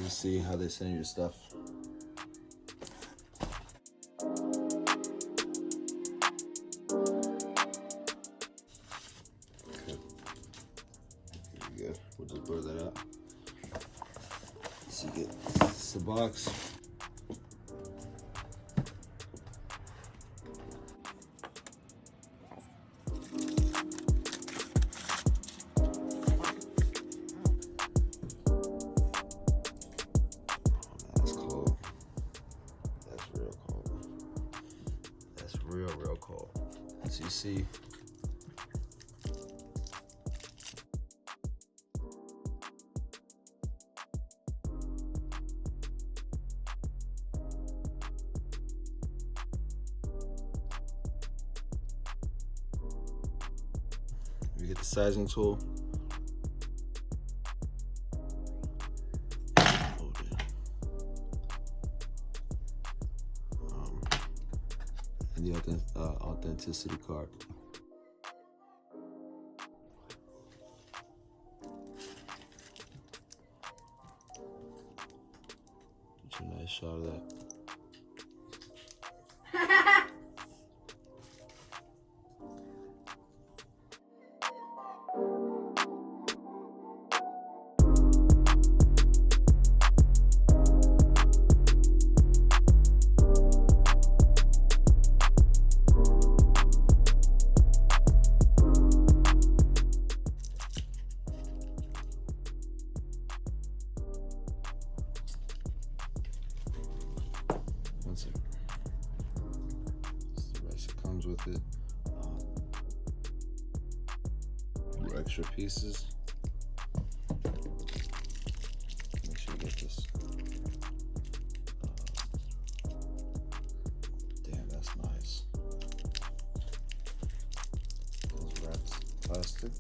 to see how they send your stuff. Okay. Pretty good. We'll just blur that out. So you get this the box. Real cold. As you see, you get the sizing tool. And the authenticity card. Get you a nice shot of that. The rest that comes with it. Your extra pieces. Make sure you get this. Damn, that's nice. Those wrapped plastic.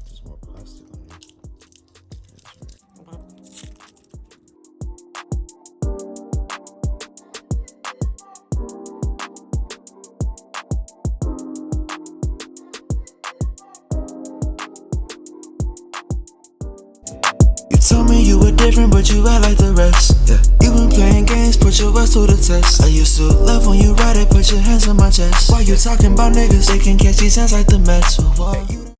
There's more plastic on here. You told me you were different, but you act like the rest. Yeah, you been playing games, put your words to the test. I used to love when you ride it, put your hands on my chest. Why you talking about niggas? They can catch these hands like the Mets. So why you